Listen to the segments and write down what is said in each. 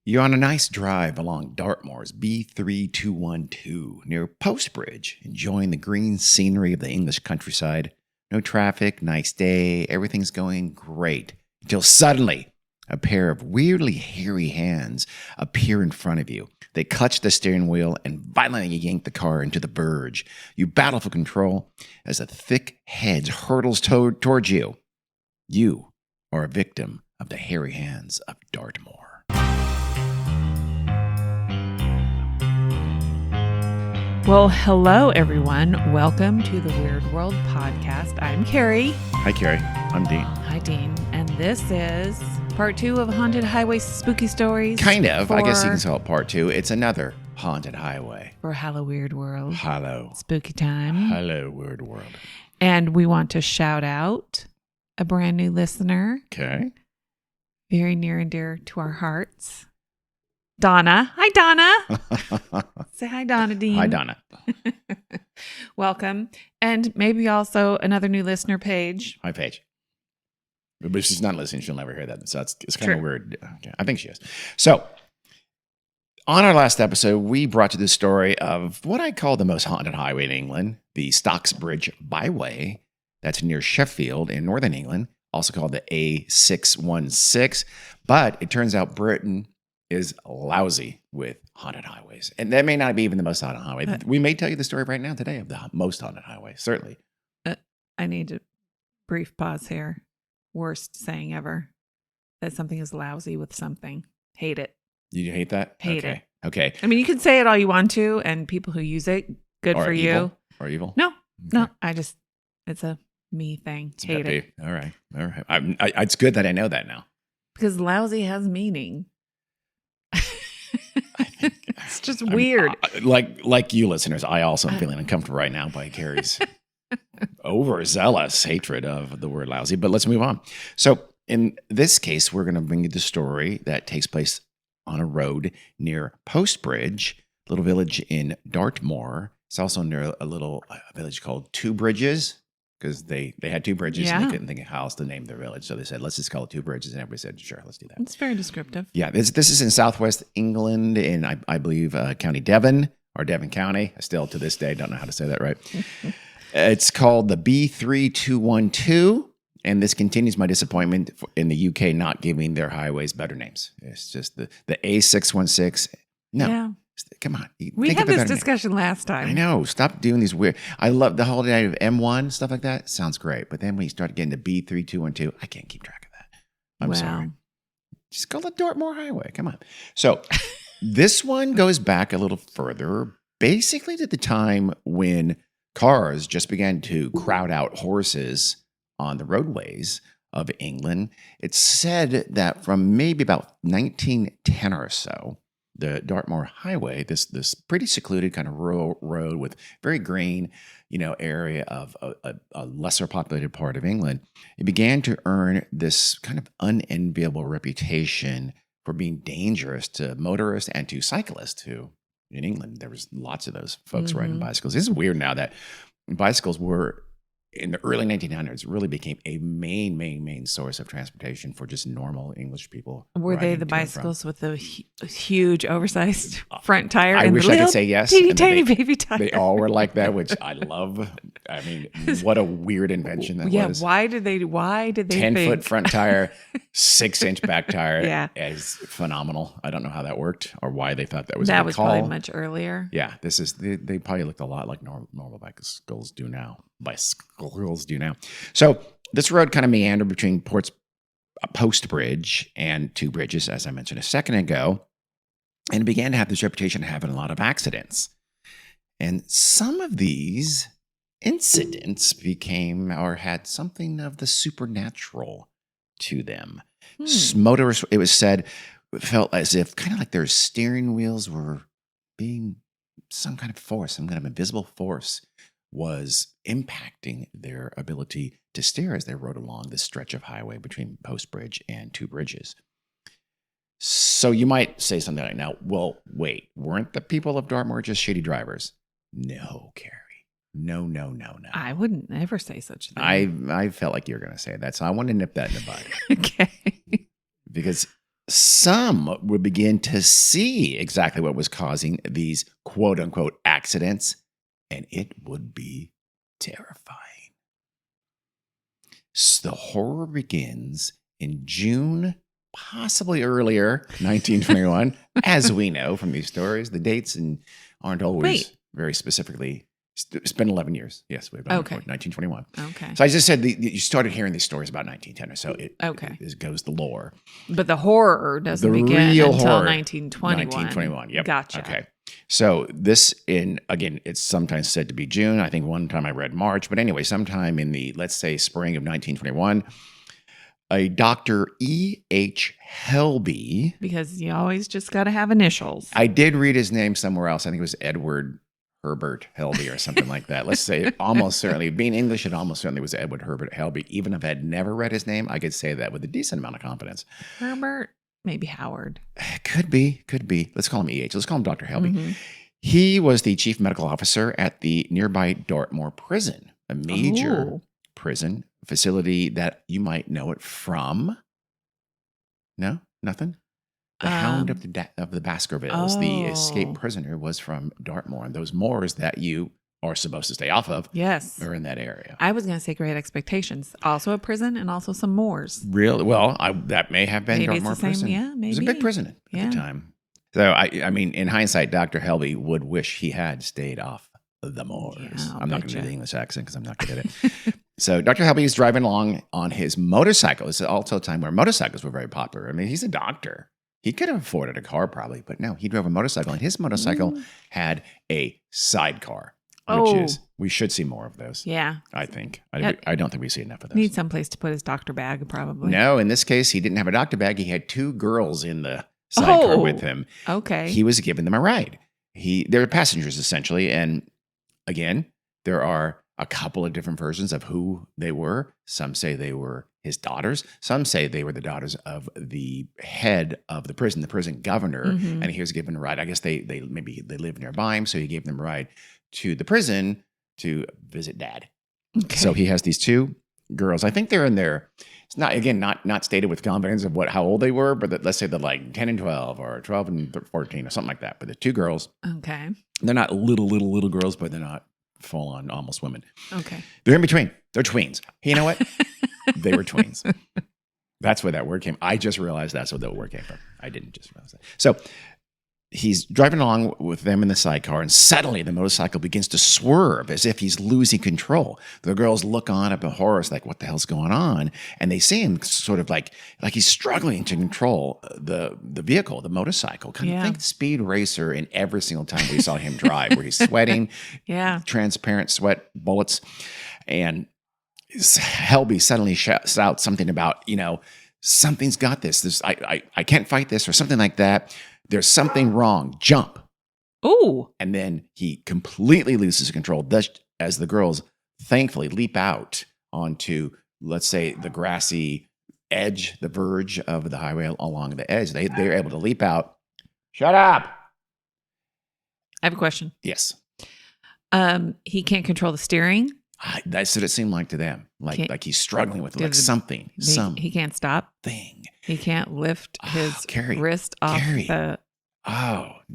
You're on a nice drive along Dartmoor's B3212 near Post Bridge, enjoying the green scenery of the English countryside. No traffic, nice day, everything's going great. Until suddenly, a pair of weirdly hairy hands appear in front of you. They clutch the steering wheel and violently yank the car into the verge. You battle for control as a thick hedge hurtles towards you. You are a victim of the hairy hands of Dartmoor. Well, hello, everyone. Welcome to the Weird World Podcast. I'm Carrie. Hi, Carrie. I'm Dean. Hi, Dean. And this is part 2 of Haunted Highway Spooky Stories. Kind of. I guess you can call it part 2. It's another haunted highway. For Hello, Weird World. Hello. Spooky time. Hello, Weird World. And we want to shout out a brand new listener. Okay. Very near and dear to our hearts. Donna. Hi, Donna. Say hi, Donna Dean. Hi, Donna. Welcome. And maybe also another new listener, Paige. Hi, Paige. But if she's not listening, she'll never hear that. So it's kind of weird. Okay. I think she is. So on our last episode, we brought you the story of what I call the most haunted highway in England, the Stocksbridge Byway. That's near Sheffield in northern England, also called the A616. But it turns out Britain is lousy with haunted highways. And that may not be even the most haunted highway. We may tell you the story right now today of the most haunted highway, certainly. I need a brief pause here. Worst saying ever. That something is lousy with something. Hate it. You hate that? Hate it. Okay. I mean, you can say it all you want to, and people who use it, good or for evil. you. Or evil? No, Okay. no. It's a me thing. It's Hate it. All right. It's good that I know that now. Because lousy has meaning. It's just weird. Like you listeners, I also am feeling uncomfortable right now by Carrie's overzealous hatred of the word lousy. But let's move on. So in this case, we're going to bring you the story that takes place on a road near Post Bridge, a little village in Dartmoor. It's also near a little village called Two Bridges, because they had two bridges and they couldn't think of how else to name their village. So they said, let's just call it Two Bridges. And everybody said, sure, let's do that. It's very descriptive. Yeah, this is in southwest England in, I believe, County Devon or Devon County. I still, to this day, don't know how to say that right. It's called the B3212. And this continues my disappointment in the UK not giving their highways better names. It's just the A616. No. Yeah. Come on. We had this discussion last time. I know. Stop doing these weird. I love the whole idea of M1, stuff like that. Sounds great. But then when you start getting to B3212, I can't keep track of that. I'm sorry. Just call it Dartmoor Highway. Come on. So this one goes back a little further, basically to the time when cars just began to crowd out horses on the roadways of England. It's said that from maybe about 1910 or so, the Dartmoor Highway, this pretty secluded kind of rural road with very green, area of a lesser populated part of England, it began to earn this kind of unenviable reputation for being dangerous to motorists and to cyclists who, in England, there was lots of those folks riding bicycles. This is weird now that bicycles were, in the early 1900s, really became a main source of transportation for just normal English people. Were they the bicycles with the huge, oversized front tire? I wish I could say yes. Tiny baby tire. They all were like that, which I love. I mean, what a weird invention that was. Yeah, why did they 10-foot front tire, 6-inch back tire. Yeah. Is phenomenal. I don't know how that worked or why they thought that was a good call. Probably much earlier. Yeah, they probably looked a lot like normal bicycles do now. So this road kind of meandered between Post Bridge and Two Bridges, as I mentioned a second ago, and it began to have this reputation of having a lot of accidents. And some of these incidents became or had something of the supernatural to them. Motorists, it was said, felt as if kind of like their steering wheels were being some kind of force, some kind of invisible force was impacting their ability to steer as they rode along this stretch of highway between Post Bridge and Two Bridges. So you might say something like, now, well, wait, weren't the people of Dartmoor just shitty drivers? No, Carrie. No. I wouldn't ever say such a thing. I felt like you were going to say that, so I want to nip that in the bud. Okay. Because some would begin to see exactly what was causing these quote unquote accidents, and it would be terrifying. So the horror begins in June, possibly earlier, 1921. As we know from these stories, the dates aren't always very specifically. It's been 11 years. Yes, we've been 1921. Okay. So I just said you started hearing these stories about 1910, so it goes the lore. But the horror doesn't begin until 1921. 1921. Yep. Gotcha. Okay. So this it's sometimes said to be June. I think one time I read March, but anyway, sometime in the, let's say, spring of 1921, a Dr. E.H. Helby. Because you always just got to have initials. I did read his name somewhere else. I think it was Edward Herbert Helby or something like that. Let's say almost certainly, being English, it almost certainly was Edward Herbert Helby. Even if I had never read his name, I could say that with a decent amount of confidence. Herbert, maybe Howard. Could be. Let's call him E.H. Let's call him Dr. Helby. Mm-hmm. He was the chief medical officer at the nearby Dartmoor prison, a major prison facility that you might know it from. No? Nothing? The Hound of the Baskervilles, the escaped prisoner, was from Dartmoor. And those moors that you are supposed to stay off of are in that area. I was going to say Great Expectations. Also a prison and also some moors. Really? Well, that may have been Dartmoor prison. Yeah, maybe. It was a big prison at the time. So, I mean, in hindsight, Dr. Helby would wish he had stayed off the moors. Yeah, I'm not going to do the English accent because I'm not good at it. So Dr. Helby is driving along on his motorcycle. This is also a time where motorcycles were very popular. I mean, he's a doctor. He could have afforded a car probably, but no, he drove a motorcycle, and his motorcycle had a sidecar, which we should see more of those. Yeah. I think. I don't think we see enough of those. Need someplace to put his doctor bag, probably. No, in this case, he didn't have a doctor bag. He had 2 girls in the sidecar with him. Okay. He was giving them a ride. They're passengers, essentially. And again, there are a couple of different versions of who they were. Some say they were his daughters. Some say they were the daughters of the head of the prison governor, and he was given a ride. I guess they lived nearby him, so he gave them a ride to the prison to visit dad. Okay. So he has these 2 girls. I think they're in their, it's not stated with confidence of how old they were, but let's say they're like 10 and 12 or 12 and 14 or something like that. But the 2 girls, okay, they're not little girls, but they're not full on almost women. Okay. They're in between. They're tweens. You know what? They were tweens. That's where that word came. I just realized that's where that word came from. I didn't just realize that. So he's driving along with them in the sidecar, and suddenly the motorcycle begins to swerve as if he's losing control. The girls look on up in horror, like, what the hell's going on? And they see him sort of like he's struggling to control the vehicle, the motorcycle. Kind of think Speed Racer in every single time we saw him drive, where he's sweating, transparent sweat bullets. And Helby suddenly shouts out something about, something's got this. I can't fight this, or something like that. There's something wrong. Jump. Oh. And then he completely loses control, thus, as the girls thankfully leap out onto, let's say, the grassy edge, the verge of the highway along the edge. They're able to leap out. Shut up. I have a question. Yes. He can't control the steering. That's what it seemed like to them. Like he's struggling with something. He can't stop. Thing. He can't lift his wrist off the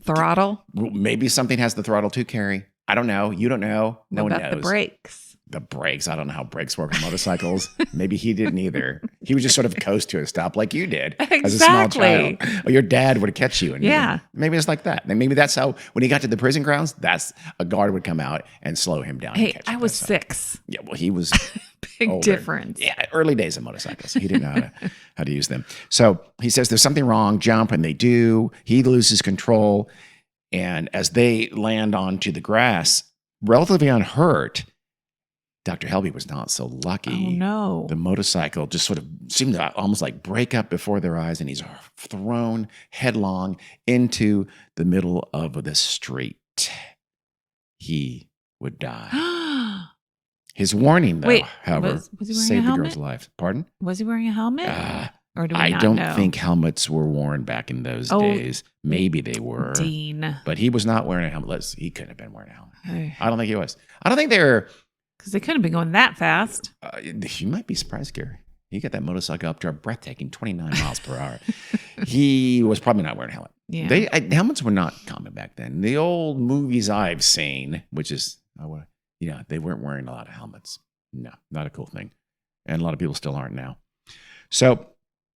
throttle. Maybe something has the throttle too, Carrie. I don't know. You don't know. No one knows. The brakes? The brakes. I don't know how brakes work on motorcycles. Maybe he didn't either. He would just sort of coast to a stop like you did as a small child. Or your dad would catch you. And maybe it's like that. And maybe that's how, when he got to the prison grounds, a guard would come out and slow him down. Hey, I was 6. Yeah, well, he was big older. Difference. Yeah, early days of motorcycles. He didn't know how to use them. So he says there's something wrong, jump, and they do. He loses control. And as they land onto the grass, relatively unhurt, Dr. Helby was not so lucky. Oh, no. The motorcycle just sort of seemed to almost like break up before their eyes, and he's thrown headlong into the middle of the street. He would die. His warning, though, however, was he saved the girl's life. Pardon? Was he wearing a helmet? Or do we I not don't know? think helmets were worn back in those days. Maybe they were. Dean. But he was not wearing a helmet. He couldn't have been wearing a helmet. Hey. I don't think he was. I don't think they were... Because they couldn't have been going that fast. You might be surprised, Gary. He got that motorcycle up to a breathtaking 29 miles per hour. He was probably not wearing a helmet. Yeah. Helmets were not common back then. The old movies I've seen, which is, they weren't wearing a lot of helmets. No, not a cool thing. And a lot of people still aren't now. So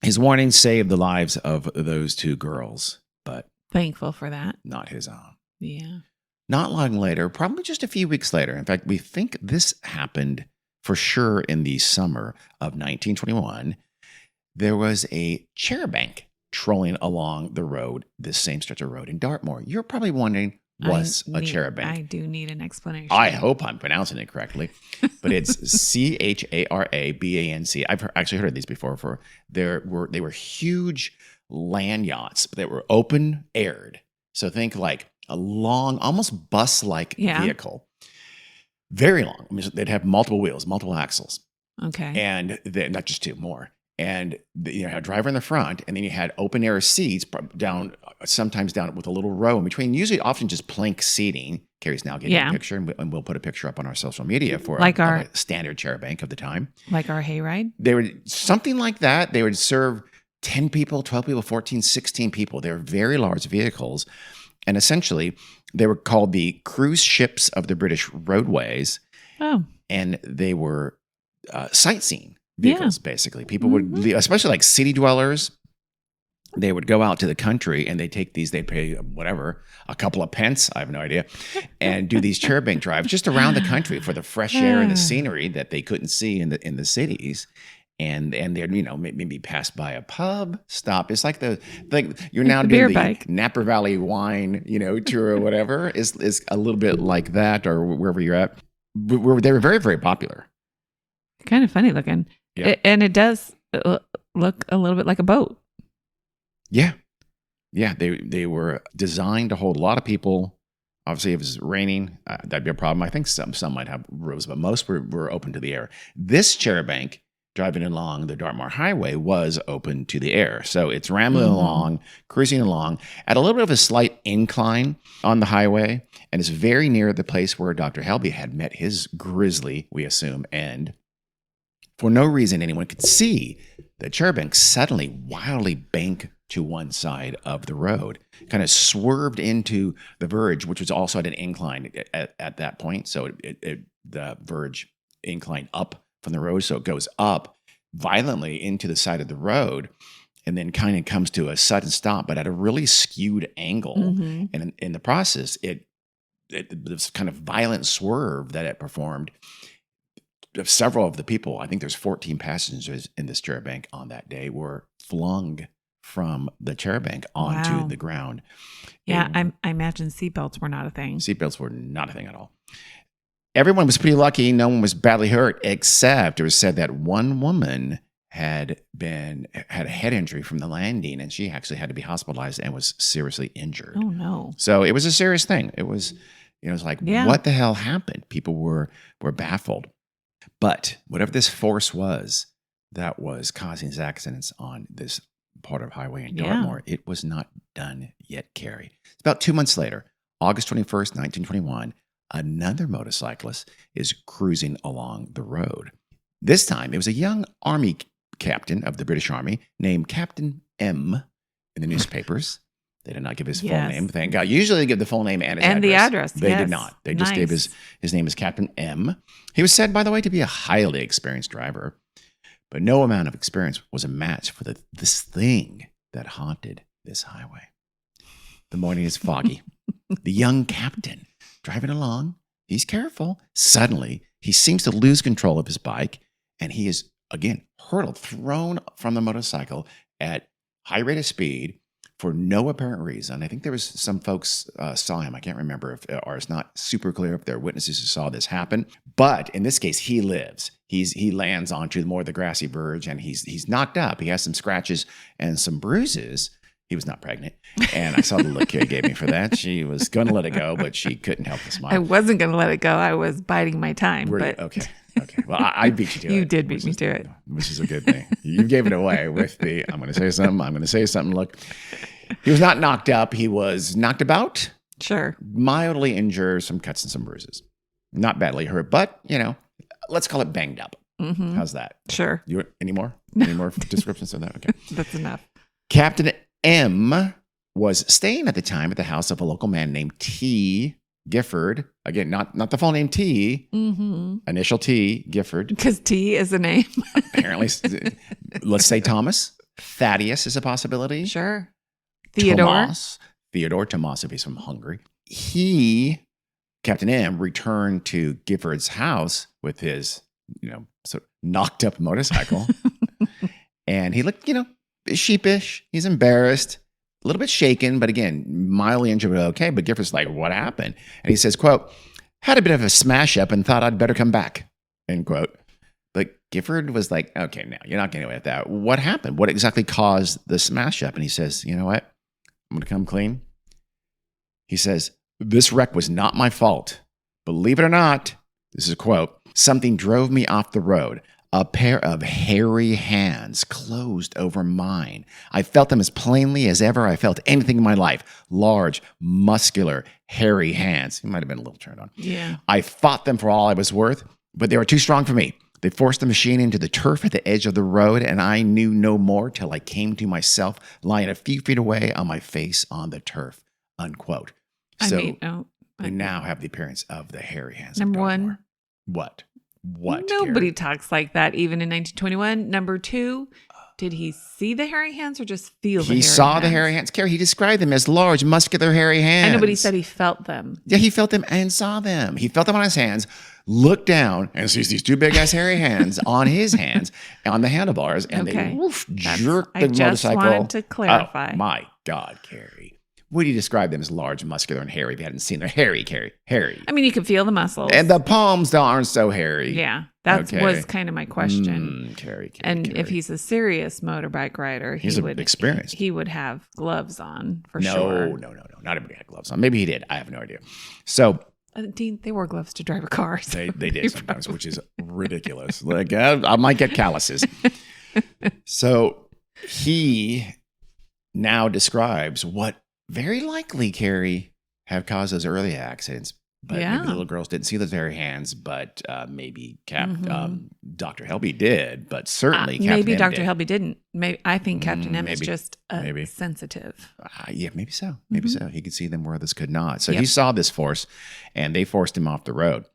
his warning saved the lives of those two girls, but thankful for that. Not his own. Yeah. Not long later, probably just a few weeks later. In fact, we think this happened for sure in the summer of 1921. There was a chair bank trolling along the road, this same stretch of road in Dartmoor. You're probably wondering, what's a chair bank? I do need an explanation. I hope I'm pronouncing it correctly, but it's CHARABANC. I've actually heard of these before. They were huge land yachts that were open aired. So think like a long, almost bus-like vehicle. Very long. I mean, they'd have multiple wheels, multiple axles. Okay. And not just two, more. And you had a driver in the front, and then you had open air seats sometimes down with a little row in between. Usually, often just plank seating. Carrie's now getting a picture, and we'll put a picture up on our social media for our standard chair bank of the time. Like our hayride? They were something like that. They would serve 10 people, 12 people, 14, 16 people. They were very large vehicles. And essentially, they were called the cruise ships of the British roadways. Oh. And they were sightseeing vehicles, basically. People would leave, especially like city dwellers. They would go out to the country and they'd pay whatever, a couple of pence, I have no idea, and do these chair bank drives just around the country for the fresh air and the scenery that they couldn't see in the cities. And they'd, maybe pass by a pub, stop. It's like you're now doing the Napa Valley wine, tour or whatever is a little bit like that, or wherever you're at. They were very, very popular. Kind of funny looking. Yeah. And it does look a little bit like a boat. Yeah. Yeah. They were designed to hold a lot of people. Obviously, if it was raining, that'd be a problem. I think some might have roofs, but most were open to the air. This chair bank, driving along the Dartmoor Highway, was open to the air. So it's rambling along, cruising along at a little bit of a slight incline on the highway. And it's very near the place where Dr. Helby had met his grisly, we assume, end. For no reason anyone could see, the chair bank suddenly wildly banked to one side of the road, kind of swerved into the verge, which was also at an incline at that point. So the verge inclined up from the road, so it goes up violently into the side of the road and then kind of comes to a sudden stop, but at a really skewed angle. And in the process, this kind of violent swerve that it performed, several of the people, I think there's 14 passengers in this chair bank on that day, were flung from the chair bank onto the ground. Yeah, I imagine seatbelts were not a thing. Seatbelts were not a thing at all. Everyone was pretty lucky. No one was badly hurt, except it was said that one woman had a head injury from the landing, and she actually had to be hospitalized and was seriously injured. Oh no! So it was a serious thing. It was, like, what the hell happened? People were baffled. But whatever this force was that was causing these accidents on this part of highway in Dartmoor, it was not done yet, Carrie. It's about 2 months later, August 21st, 1921. Another motorcyclist is cruising along the road. This time, it was a young army captain of the British Army named Captain M in the newspapers. They did not give his full name, thank God. Usually they give the full name and his address. the address. They did not. They just gave his name as Captain M. He was said, by the way, to be a highly experienced driver, but no amount of experience was a match for this thing that haunted this highway. The morning is foggy. The young captain driving along, he's careful. Suddenly, he seems to lose control of his bike, and he is, again, thrown from the motorcycle at high rate of speed for no apparent reason. I think there was some folks saw him. I can't remember or it's not super clear if there are witnesses who saw this happen. But in this case, he lives. He lands onto more of the grassy verge, and he's knocked up. He has some scratches and some bruises. He was not pregnant. And I saw the look Carrie gave me for that. She was going to let it go, but she couldn't help but smile. I wasn't going to let it go. I was biding my time. Okay. Well, I beat you to it. You did beat me to it. Which is a good thing. You gave it away with I'm going to say something. Look, he was not knocked up. He was knocked about. Sure. Mildly injured, some cuts and some bruises. Not badly hurt, but, let's call it banged up. Mm-hmm. How's that? Sure. Any more? Any more descriptions of that? Okay. That's enough. Captain M was staying at the time at the house of a local man named T. Gifford. Again, not the full name T. Mm-hmm. Initial T. Gifford. Because T is a name. Apparently, let's say Thomas. Thaddeus is a possibility. Sure. Theodore. Tomas, if he's from Hungary. Captain M, returned to Gifford's house with his, sort of knocked up motorcycle. And he looked, sheepish. He's embarrassed, a little bit shaken, but again, mildly injured, but okay. But Gifford's like, what happened? And he says, quote, had a bit of a smash up and thought I'd better come back, end quote. But Gifford was like, okay, now you're not getting away with that. What happened? What exactly caused the smash up? And he says, you know what? I'm going to come clean. He says, this wreck was not my fault. Believe it or not, this is a quote, something drove me off the road. A pair of hairy hands closed over mine. I felt them as plainly as ever I felt anything in my life. Large, muscular, hairy hands. He might have been a little turned on. Yeah. I fought them for all I was worth, but they were too strong for me. They forced the machine into the turf at the edge of the road, and I knew no more till I came to myself, lying a few feet away on my face on the turf, unquote. So we now have the appearance of the hairy hands. Number one. What? Nobody talks like that, even in 1921. Number two, did he see the hairy hands or just feel the hairy hands? He saw the hairy hands. Carrie, he described them as large, muscular, hairy hands. I know, but he said he felt them. Yeah, he felt them and saw them. He felt them on his hands, looked down, and sees these two big-ass hairy hands on his hands, on the handlebars, and they jerked the motorcycle. I just wanted to clarify. Oh, my God, Carrie. Would you describe them as large, muscular, and hairy if you hadn't seen them? Hairy, Carrie. Hairy. I mean, you can feel the muscles. And the palms aren't so hairy. Yeah, that was kind of my question. Carrie. And if he's a serious motorbike rider, he would have gloves on for sure. No. Not everybody had gloves on. Maybe he did. I have no idea. So, Dean, they wore gloves to drive a car. So they did sometimes, which is ridiculous. Like, I might get calluses. So he now describes what very likely, Carrie, have caused those early accidents. But maybe the little girls didn't see those hairy hands, but maybe Dr. Helby did, but certainly Captain maybe M Dr. did. Helby didn't. I think Captain M is just sensitive. Yeah, maybe so. Maybe so. He could see them where others could not. So he saw this force, and they forced him off the road.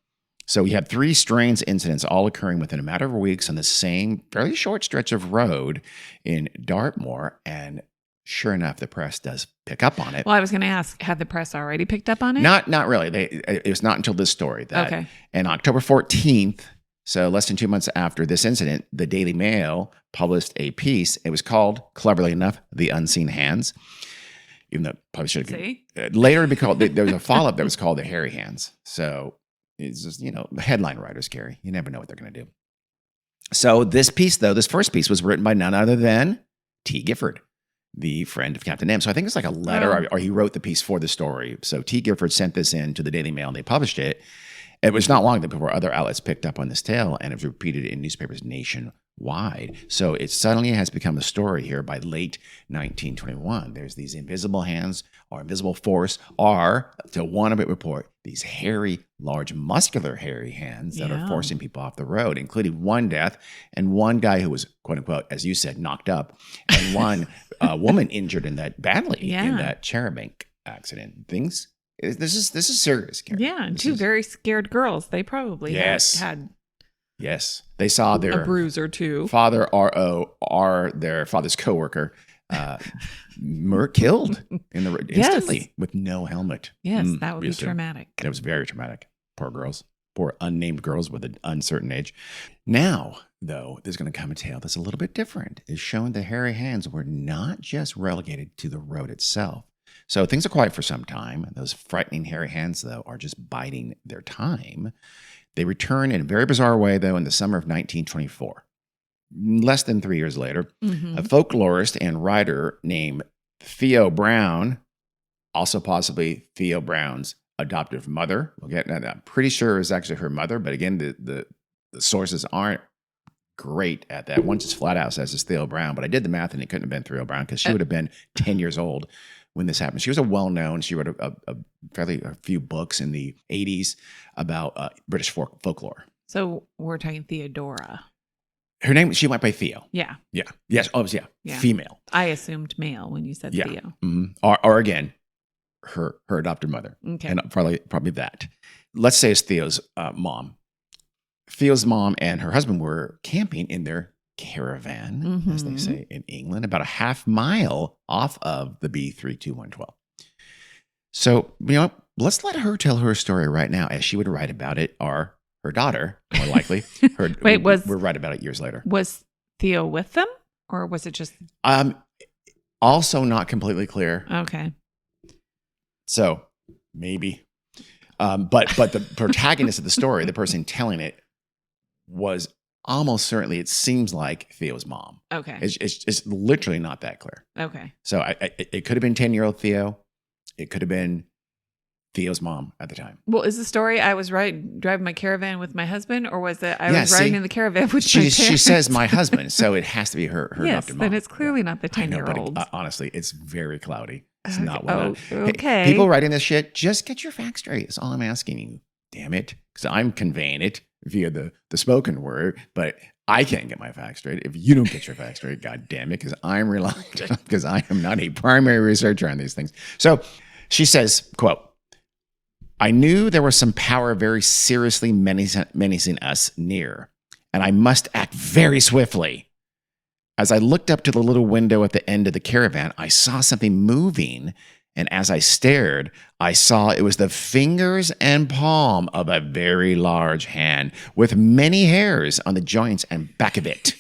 So we had 3 strange incidents all occurring within a matter of weeks on the same fairly short stretch of road in Dartmoor, and sure enough, the press does pick up on it. Well, I was going to ask, had the press already picked up on it? Not really. It was not until this story that on October 14th, so less than 2 months after this incident, the Daily Mail published a piece. It was called, cleverly enough, The Unseen Hands. Even though it probably should have later be called, there was a follow-up that was called The Hairy Hands. So it's just, headline writers, Gary. You never know what they're going to do. So this first piece was written by none other than T. Gifford, the friend of Captain M. So I think it's like a letter, or he wrote the piece for the story. So T. Gifford sent this in to the Daily Mail, and they published it. It was not long before other outlets picked up on this tale, and it was repeated in newspapers nationwide. So it suddenly has become a story here by late 1921. There's these invisible hands or invisible force, or, to one of it report, these hairy, large, muscular, hairy hands that are forcing people off the road, including one death and one guy who was, quote unquote, as you said, knocked up, and one woman injured in that Charabanc accident. This is serious, Karen. Yeah, and 2 very scared girls. They probably had. Yes, they saw their a bruise or 2. Father their father's coworker, killed instantly with no helmet. Yes, that would be traumatic. That was very traumatic. Poor unnamed girls with an uncertain age. Now, though, there's going to come a tale that's a little bit different. It's showing the hairy hands were not just relegated to the road itself. So things are quiet for some time. Those frightening hairy hands, though, are just biding their time. They return in a very bizarre way, though, in the summer of 1924. Less than 3 years later, a folklorist and writer named Theo Brown, also possibly Theo Brown's adoptive mother, I'm pretty sure it was actually her mother, but again, the sources aren't great at that. One just flat out says it's Theo Brown, but I did the math and it couldn't have been Theo Brown because she would have been 10 years old when this happened. She was she wrote a few books in the 80s about British folklore. So we're talking Theodora. Her name, she went by Theo. Yeah. Yeah. Yes. Oh, yeah. Female. I assumed male when you said Theo. Mm-hmm. Or again, her adopted mother. Okay. And probably that. Let's say it's Theo's mom. Theo's mom and her husband were camping in their caravan, as they say in England, about a half mile off of the B32112. So, let's let her tell her story right now, as she would write about it, or her daughter, more likely. We'll write about it years later. Was Theo with them, or was it just? Also not completely clear. Okay. So maybe, but the protagonist of the story, the person telling it, was almost certainly, it seems like, Theo's mom. Okay. It's literally not that clear. Okay. So it could have been 10-year-old Theo. It could have been Theo's mom at the time. Well, is the story I was driving my caravan with my husband, or was it I was riding in the caravan with my parents? She says my husband, so it has to be her adopted mom. Then it's clearly not the 10-year-old. Honestly, it's very cloudy. It's not well. Okay. Hey, people writing this shit, just get your facts straight. That's all I'm asking you. Damn it. Because I'm conveying it via the spoken word, but I can't get my facts straight if you don't get your facts straight. God damn it. Because I'm relying, because I am not a primary researcher on these things. So she says, quote, "I knew there was some power very seriously menacing us near, and I must act very swiftly. As I looked up to the little window at the end of the caravan, I saw something moving, and as I stared, I saw it was the fingers and palm of a very large hand with many hairs on the joints and back of it."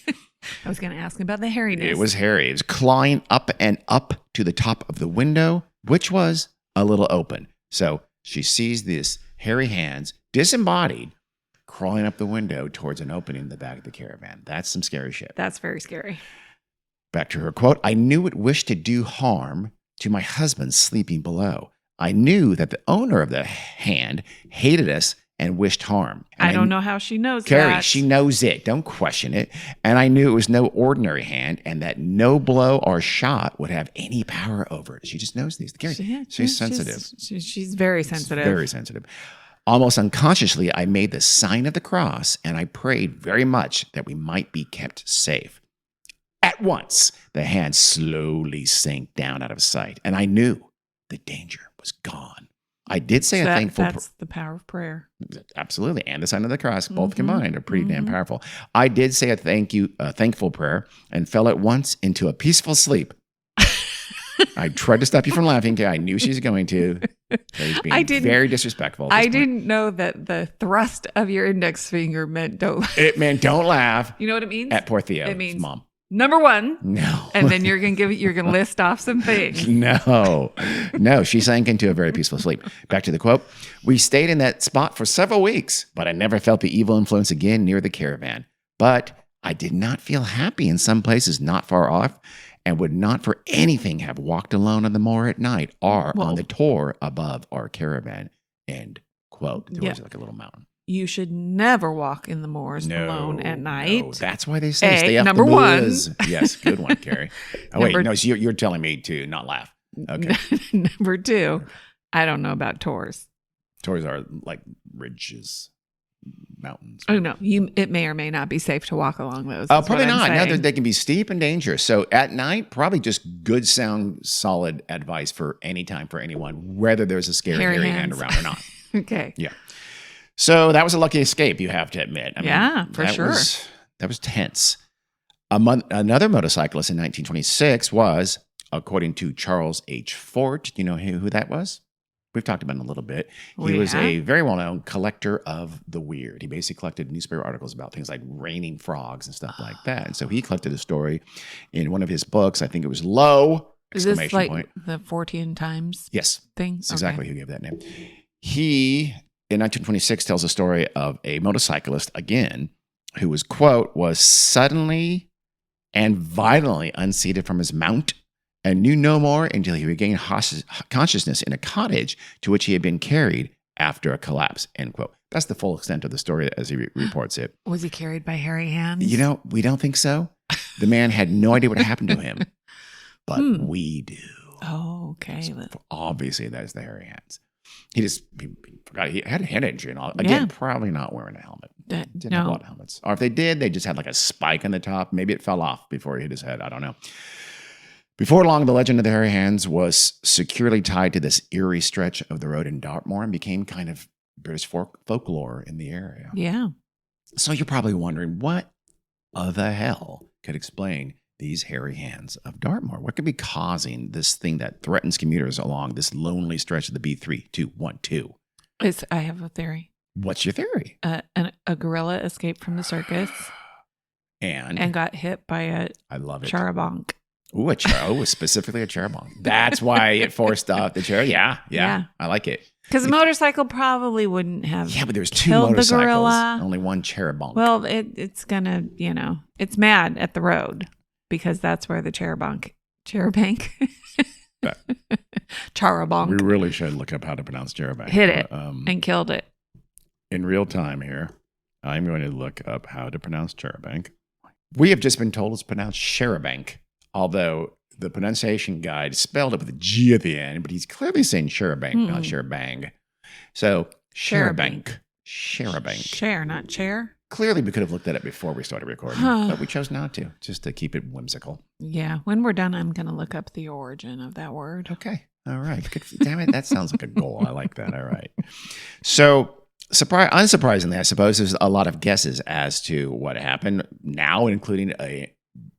I was going to ask about the hairiness. It was hairy. It was clawing up and up to the top of the window, which was a little open. So she sees this hairy hands, disembodied, crawling up the window towards an opening in the back of the caravan. That's some scary shit. That's very scary. Back to her quote, "I knew it wished to do harm to my husband sleeping below. I knew that the owner of the hand hated us and wished harm." And I don't know how she knows Carrie, that. she knows it. Don't question it. "And I knew it was no ordinary hand and that no blow or shot would have any power over it." She just knows these. Carrie, she's sensitive. She's very sensitive. Very sensitive. "Almost unconsciously, I made the sign of the cross and I prayed very much that we might be kept safe. At once, the hand slowly sank down out of sight, and I knew the danger was gone. I did say That's the power of prayer. Absolutely. And the sign of the cross, both combined, are pretty damn powerful. "I did say a thankful prayer and fell at once into a peaceful sleep." I tried to stop you from laughing, Kay. I knew she was going to. She's being very disrespectful. I didn't know that the thrust of your index finger meant don't laugh. It meant don't laugh. You know what it means? At poor Theo. It means mom. Number one. No. And then you're gonna list off some things. No, she sank into a very peaceful sleep. Back to the quote. "We stayed in that spot for several weeks, but I never felt the evil influence again near the caravan. But I did not feel happy in some places not far off and would not for anything have walked alone on the moor at night or on the tor above our caravan." End quote. There was like a little mountain. You should never walk in the moors alone at night. No. That's why they say stay off number the booze. one. Yes, good one, Carrie. Oh, wait, no, so you're telling me to not laugh. Okay. Number two, I don't know about tours. Tours are like ridges, mountains. Oh, no. It may or may not be safe to walk along those. Oh, probably not. No, they can be steep and dangerous. So at night, probably just good, sound, solid advice for any time for anyone, whether there's a scary hairy hand around or not. Okay. Yeah. So that was a lucky escape, you have to admit. I mean, for sure. That was tense. Another motorcyclist in 1926 was, according to Charles H. Fort, do you know who that was? We've talked about him a little bit. He was a very well-known collector of the weird. He basically collected newspaper articles about things like raining frogs and stuff like that. And so he collected a story in one of his books. I think it was Low! Is this like the 14 times Yes. thing? That's exactly who gave that name. He, in 1926, tells a story of a motorcyclist, again, who was, quote, was suddenly and violently unseated from his mount and knew no more until he regained consciousness in a cottage to which he had been carried after a collapse, end quote. That's the full extent of the story as he reports it. Was he carried by hairy hands? You know, we don't think so. The man had no idea what happened to him, but we do. Oh, okay. So obviously, that's the hairy hands. He forgot he had a head injury and all. Again, probably not wearing a helmet. Didn't have a lot of helmets. Or if they did, they just had like a spike on the top. Maybe it fell off before he hit his head. I don't know. Before long, the legend of the hairy hands was securely tied to this eerie stretch of the road in Dartmoor and became kind of British folklore in the area. Yeah. So you're probably wondering, what the hell could explain these hairy hands of Dartmoor? What could be causing this thing that threatens commuters along this lonely stretch of the B3212? I have a theory. What's your theory? A gorilla escaped from the circus and got hit by I love it. Charabanc. Ooh, specifically a charabanc. That's why it forced off the chair. Yeah. I like it. Because a motorcycle probably wouldn't have. Yeah, but there was two motorcycles. The gorilla. Only one charabanc. Well, it's gonna, it's mad at the road because that's where the charabanc. Charabanc. We really should look up how to pronounce charabanc. Hit it and killed it. In real time here, I'm going to look up how to pronounce charabanc. We have just been told it's pronounced charabanc. Although the pronunciation guide spelled it with a G at the end, but he's clearly saying charabanc, not charabang. So charabanc. Share, not chair. Clearly, we could have looked at it before we started recording, but we chose not to, just to keep it whimsical. Yeah. When we're done, I'm going to look up the origin of that word. Okay. All right. Good. Damn it. That sounds like a goal. I like that. All right. So, unsurprisingly, I suppose there's a lot of guesses as to what happened now, including a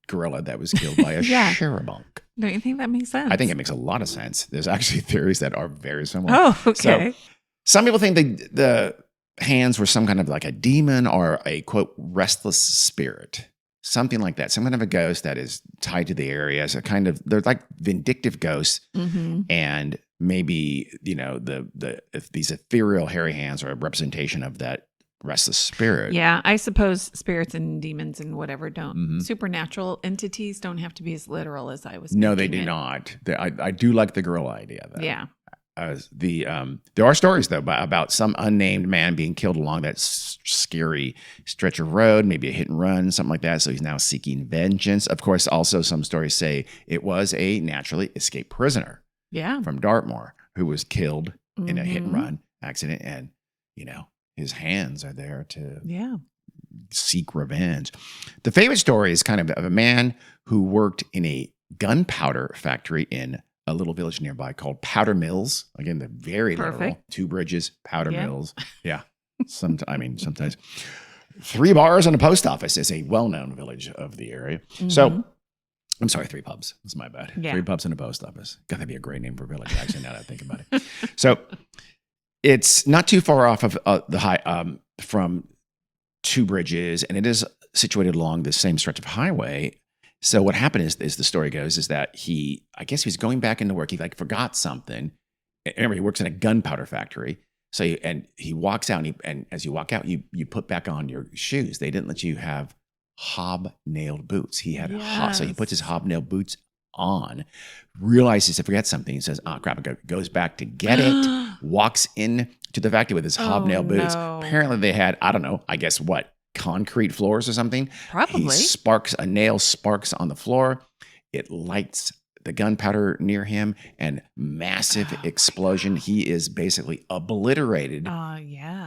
gorilla that was killed by a charabanc. Don't you think that makes sense? I think it makes a lot of sense. There's actually theories that are very similar. Oh, okay. So, some people think the hands were some kind of like a demon or a, quote, restless spirit. Something like that. Some kind of a ghost that is tied to the area. So they're like vindictive ghosts. Mm-hmm. And maybe, if these ethereal hairy hands are a representation of that restless spirit. Yeah, I suppose spirits and demons and whatever supernatural entities don't have to be as literal as I was. No, they do not. I do like the gorilla idea, though. Yeah. There are stories though about some unnamed man being killed along that scary stretch of road, maybe a hit and run, something like that. So he's now seeking vengeance. Of course, also some stories say it was a naturally escaped prisoner. Yeah. From Dartmoor who was killed in a hit and run accident, and his hands are there to seek revenge. The favorite story is kind of a man who worked in a gunpowder factory in a little village nearby called Powder Mills. Again, the very literal. 2 bridges, Powder Mills. Yeah. Sometimes. 3 bars and a post office is a well-known village of the area. Mm-hmm. So, I'm sorry, 3 pubs. That's my bad. Yeah. 3 pubs and a post office. God, that'd be a great name for a village, actually, now that I think about it. So, it's not too far off of the high from 2 bridges, and it is situated along the same stretch of highway. So what happened is the story goes, is that I guess he was going back into work. He forgot something. Remember, he works in a gunpowder factory. So he walks out, and as you walk out, you put back on your shoes. They didn't let you have hobnailed boots. He had so he puts his hobnailed boots on, realizes to forget something. He says, "Oh crap!" Goes back to get it. Walks in to the factory with his hobnailed boots. Apparently, they had I guess what, concrete floors or something. Probably. A nail sparks on the floor. It lights the gunpowder near him, and massive explosion. He is basically obliterated.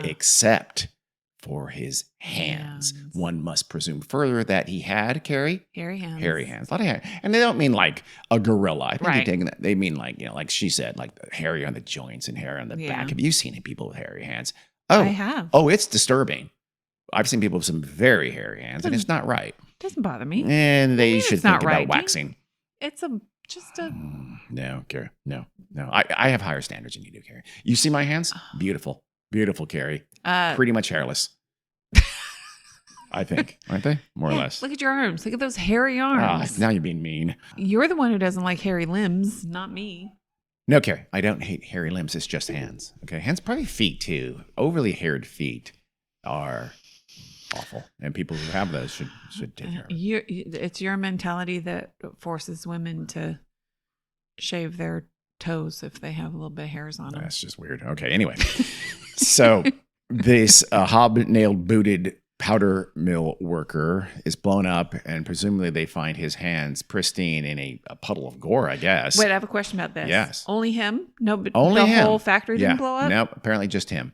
Except for his hands. One must presume further that he had, Carrie? Hairy hands. Hairy hands. A lot of hair. And they don't mean like a gorilla. I think they're taking that. They mean like, like she said, like hairy on the joints and hair on the back. Have you seen people with hairy hands? Oh, I have. Oh, it's disturbing. I've seen people with some very hairy hands, and it's not right. Doesn't bother me. And they should think about waxing. It's just a... No, Carrie. No. I have higher standards than you do, Carrie. You see my hands? Beautiful. Beautiful, Carrie. Pretty much hairless. I think, aren't they? More or less. Look at your arms. Look at those hairy arms. Now you're being mean. You're the one who doesn't like hairy limbs, not me. No, Carrie, I don't hate hairy limbs. It's just hands. Okay, hands, probably feet too. Overly haired feet are awful, and people who have those should take care of it. It's your mentality that forces women to shave their toes if they have a little bit of hairs on them. That's just weird. Okay, anyway, so this hobnailed booted powder mill worker is blown up, and presumably they find his hands pristine in a puddle of gore, I guess. Wait, I have a question about this. Yes. Only him? No, but Only the him. whole factory didn't blow up? Nope, apparently just him.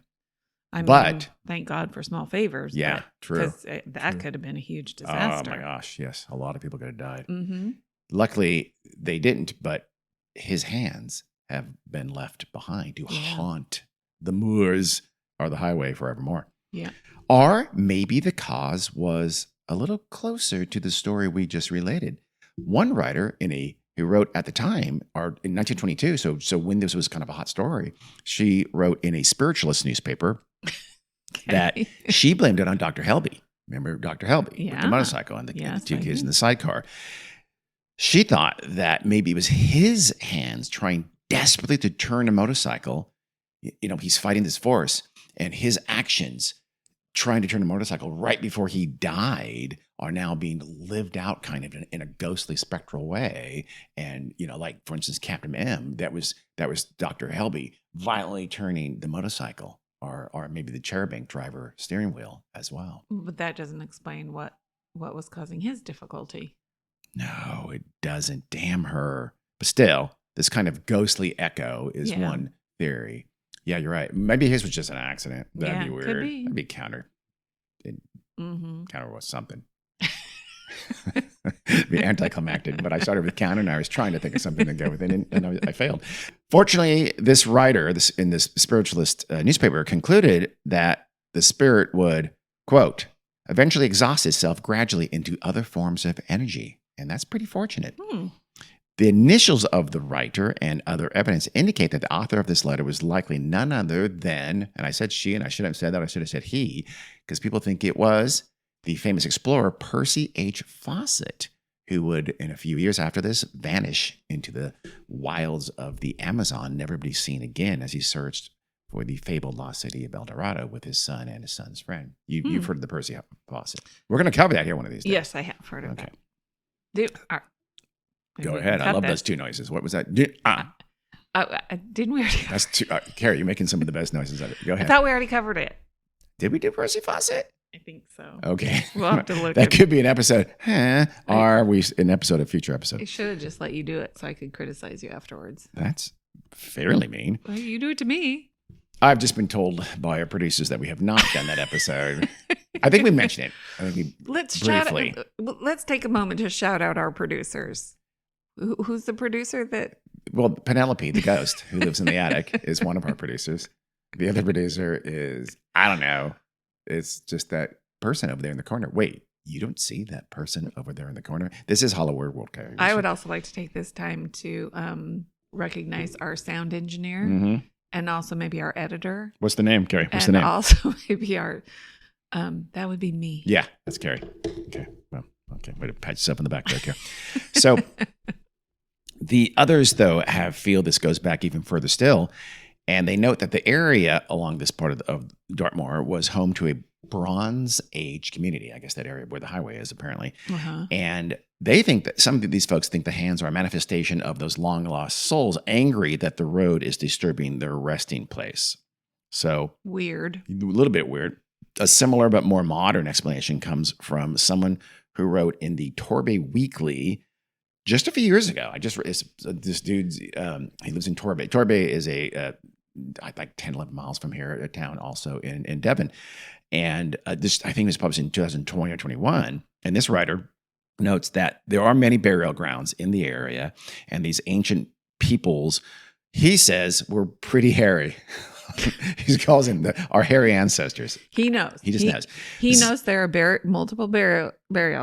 I mean, But- thank God for small favors. Yeah, true. Because that could have been a huge disaster. Oh my gosh, yes. A lot of people could have died. Mm-hmm. Luckily, they didn't, but his hands have been left behind to Yeah. haunt the moors or the highway forevermore. Yeah. Or maybe the cause was a little closer to the story we just related. One writer who wrote at the time, or in 1922, so when this was kind of a hot story, she wrote in a spiritualist newspaper that she blamed it on Dr. Helby. Remember Dr. Helby with Yeah. the motorcycle and the Yes, two I kids do. in the sidecar. She thought that maybe it was his hands trying desperately to turn a motorcycle. You know, he's fighting this force, and his actions trying to turn a motorcycle right before he died are now being lived out kind of in a ghostly, spectral way. And, you know, like, for instance, Captain M, that was Dr. Helby violently turning the motorcycle, or maybe the charabanc driver steering wheel as well. But that doesn't explain what was causing his difficulty. No, it doesn't. Damn her. But still, this kind of ghostly echo is Yeah. one theory. Yeah, you're right. Maybe his was just an accident. That'd Yeah, be could weird. be. That'd be counter was something. It'd be anticlimactic, but I started with counter and I was trying to think of something to go with it, and I failed. Fortunately, this writer in this spiritualist newspaper concluded that the spirit would, quote, eventually exhaust itself gradually into other forms of energy. And that's pretty fortunate. The initials of the writer and other evidence indicate that the author of this letter was likely none other than, and I said she, and I shouldn't have said that, I should have said he, because people think it was the famous explorer Percy H. Fawcett, who would, in a few years after this, vanish into the wilds of the Amazon, never be seen again as he searched for the fabled lost city of El Dorado with his son and his son's friend. You've heard of the Percy Fawcett. We're going to cover that here one of these days. Yes, I have heard of Okay. that. Go ahead. I love those two noises. What was that? Didn't we already? That's two. Carrie, you're making some of the best noises of it. Go I ahead. thought we already covered it. Did we do Percy Fawcett? I think so. Okay. We'll have to look. That could be an episode. Or an episode of future I episode. should have just let you do it so I could criticize you afterwards. That's fairly mean. Well, you do it to me. I've just been told by our producers that we have not done that episode. I think we mentioned it. I think we briefly. Let's take a moment to shout out our producers. Who's the producer that? Well, Penelope, the ghost who lives in the attic, is one of our producers. The other producer is, I don't know. It's just that person over there in the corner. Wait, you don't see that person over there in the corner? This is Hollow Word World Carriers. I would also like to take this time to recognize our sound engineer and also maybe our editor. What's the name, Carrie? What's the and name? also maybe our, that would be me. Yeah, that's Carrie. Okay. Well, okay. Way to pat yourself in the back there, Carrie. So the others, though, feel this goes back even further still. And they note that the area along this part of Dartmoor was home to a Bronze Age community. I guess that area where the highway is, apparently. And they think that some of these folks think the hands are a manifestation of those long lost souls, angry that the road is disturbing their resting place. So weird. A little bit weird. A similar but more modern explanation comes from someone who wrote in the Torbay Weekly just a few years ago. This dude's, he lives in Torbay. Torbay is like 10, 11 miles from here, a town also in Devon. And this, I think, was published in 2020 or 21. And this writer notes that there are many burial grounds in the area, and these ancient peoples, he says, were pretty hairy. He calls them our hairy ancestors. He knows. He just knows. He knows there are multiple burial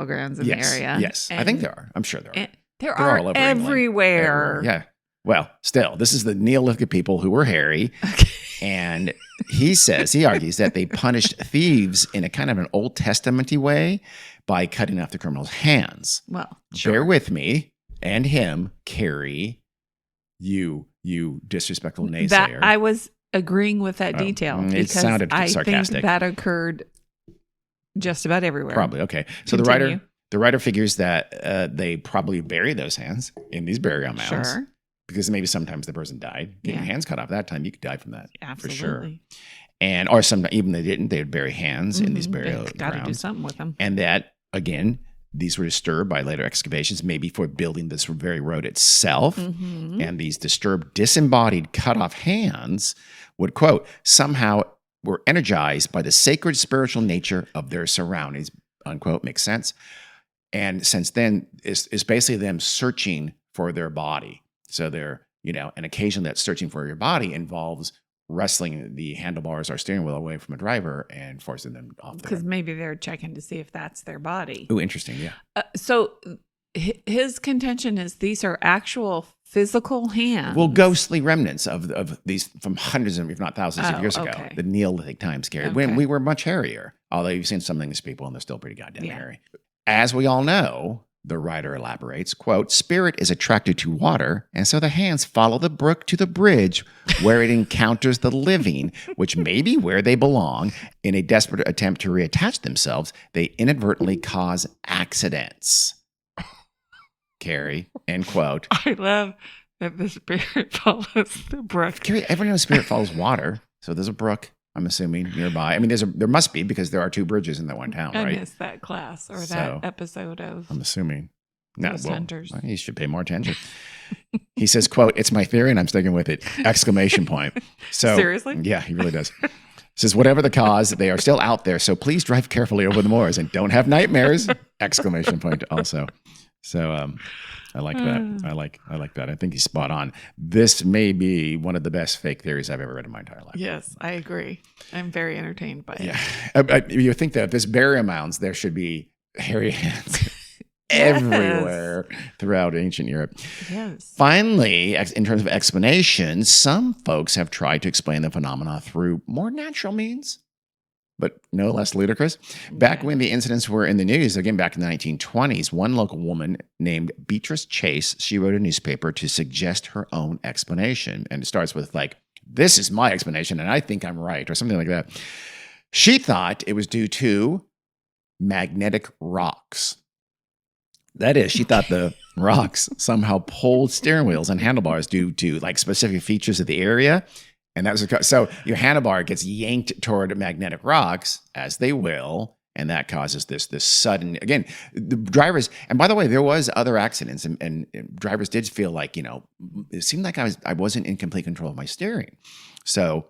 grounds in the area. Yes, I think there are. I'm sure there are. There are all over everywhere. Yeah. Well, still, this is the Neolithic people who were hairy. Okay. And he argues that they punished thieves in a kind of an Old Testament-y way by cutting off the criminal's hands. Well, sure. Bear with me and him, Carrie, you disrespectful naysayer. That I was agreeing with that detail it because sounded I sarcastic. think that occurred just about everywhere. Probably. Okay. So Continue. the writer figures that they probably bury those hands in these burial mounds. Sure. because maybe sometimes the person died. Getting your hands cut off that time, you could die from that. Absolutely. For sure. And or some even they didn't, they would bury hands in these burial grounds. Got to do something with them. And that, again, these were disturbed by later excavations, maybe for building this very road itself. And these disturbed, disembodied, cut off hands would, quote, somehow were energized by the sacred spiritual nature of their surroundings, unquote. Makes sense. And since then, it's basically them searching for their body. So they're, and occasionally that searching for your body involves wrestling the handlebars or steering wheel away from a driver and forcing them off. Because maybe they're checking to see if that's their body. Oh, interesting. Yeah. So his contention is these are actual physical hands. Well, ghostly remnants of these from hundreds of, if not thousands of years ago. The Neolithic times, Gary, when we were much hairier. Although you've seen some of these people and they're still pretty goddamn hairy. As we all know, the writer elaborates, quote, spirit is attracted to water, and so the hands follow the brook to the bridge where it encounters the living, which may be where they belong. In a desperate attempt to reattach themselves, they inadvertently cause accidents. Carrie, end quote. I love that the spirit follows the brook. Carrie, everyone knows spirit follows water, so there's a brook, I'm assuming, nearby. I mean, there must be, because there are two bridges in that one town, right? I missed that class or that episode of I'm assuming. Ghost Hunters. Well, you should pay more attention. He says, quote, it's my theory and I'm sticking with it, exclamation point. So, seriously? Yeah, he really does. Says, whatever the cause, they are still out there, so please drive carefully over the moors and don't have nightmares, exclamation point also. So, I like that. I like that. I think he's spot on. This may be one of the best fake theories I've ever read in my entire life. Yes, I agree. I'm very entertained by it. Yeah. You think that if this burial mounds, there should be hairy hands everywhere throughout ancient Europe. Yes. Finally, in terms of explanation, some folks have tried to explain the phenomena through more natural means, but no less ludicrous. Back when the incidents were in the news, again, back in the 1920s, one local woman named Beatrice Chase, she wrote a newspaper to suggest her own explanation. And it starts with like, this is my explanation and I think I'm right, or something like that. She thought it was due to magnetic rocks. That is, she thought the rocks somehow pulled steering wheels and handlebars due to like specific features of the area. And that was so your handlebar gets yanked toward magnetic rocks, as they will, and that causes this sudden. Again, the drivers. And by the way, there was other accidents, and drivers did feel like it seemed like I wasn't in complete control of my steering. So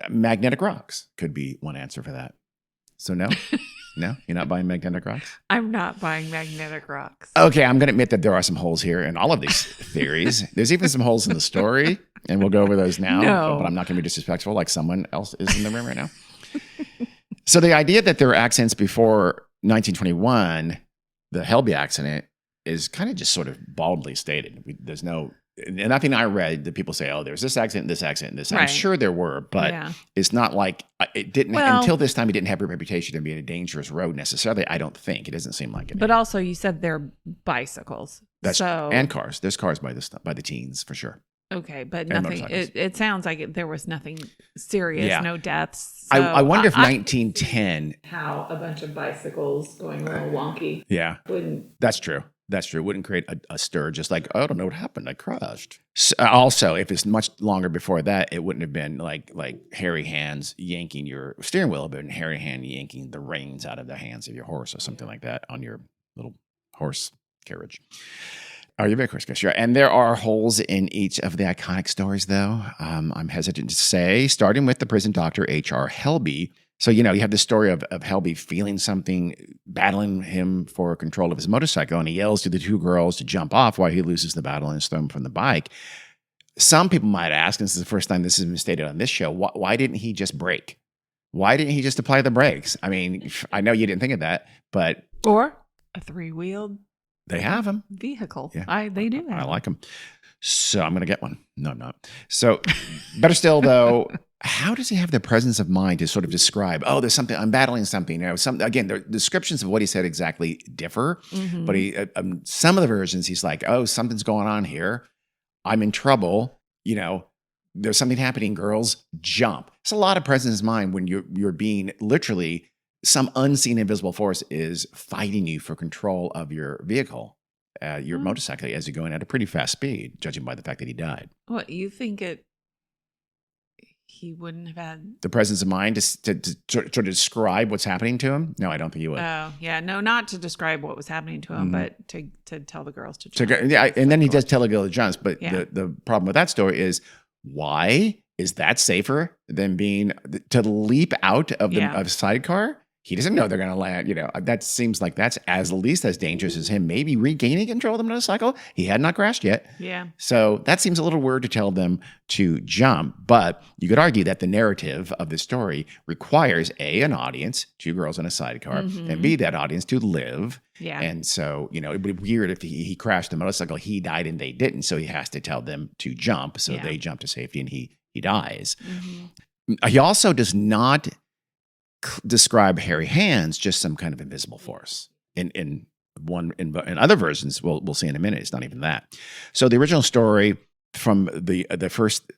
magnetic rocks could be one answer for that. So no, you're not buying magnetic rocks. I'm not buying magnetic rocks. Okay, I'm going to admit that there are some holes here in all of these theories. There's even some holes in the story. And we'll go over those now, but I'm not going to be disrespectful like someone else is in the room right now. So the idea that there were accidents before 1921, the Helby accident, is kind of just sort of baldly stated. There's nothing I read that people say, oh, there's this accident, this accident, this. Right. I'm sure there were, but it's not like it didn't, until this time, it didn't have a reputation of being a dangerous road necessarily. I don't think. It doesn't seem like it. But also you said they're bicycles. And cars. There's cars by the teens for sure. Okay, but nothing. It sounds like there was nothing serious, no deaths. So I wonder if 1910, how a bunch of bicycles going a little wonky. Yeah, that's true. That's true. It wouldn't create a stir. Just like, oh, I don't know what happened. I crashed. So, also, if it's much longer before that, it wouldn't have been like hairy hands yanking your steering wheel, but hairy hand yanking the reins out of the hands of your horse or something like that on your little horse carriage. Are you very quick? Sure. And there are holes in each of the iconic stories, though. I'm hesitant to say, starting with the prison doctor, H.R. Helby. So, you have the story of Helby feeling something, battling him for control of his motorcycle, and he yells to the two girls to jump off while he loses the battle and is thrown from the bike. Some people might ask, and this is the first time this has been stated on this show, why didn't he just brake? Why didn't he just apply the brakes? I mean, I know you didn't think of that, but... Or a three-wheeled... They have them. Vehicle. Yeah. They do have I like them. So I'm going to get one. No, I'm not. So better still, though, how does he have the presence of mind to sort of describe, oh, there's something, I'm battling something. Again, the descriptions of what he said exactly differ. Mm-hmm. But some of the versions, he's like, oh, something's going on here. I'm in trouble. There's something happening. Girls, jump. It's a lot of presence of mind when you're being literally... some unseen invisible force is fighting you for control of your vehicle. your motorcycle as you're going at a pretty fast speed, judging by the fact that he died. What, you think he wouldn't have had the presence of mind to sort of describe what's happening to him? No, I don't think he would. Oh, yeah. No, not to describe what was happening to him, but to tell the girls to jump. And then he does tell a girl to jump. But Yeah. the problem with that story is, why is that safer than being to leap out of the of a sidecar? He doesn't know they're going to land. That seems like that's at least as dangerous as him maybe regaining control of the motorcycle. He had not crashed yet. Yeah. So that seems a little weird to tell them to jump. But you could argue that the narrative of the story requires A, an audience, 2 girls in a sidecar, and B, that audience to live. Yeah. And so, it would be weird if he crashed the motorcycle, he died and they didn't. So he has to tell them to jump. So they jump to safety and he dies. He also does not describe hairy hands, just some kind of invisible force. In other versions, we'll see in a minute, it's not even that. So the original story from the first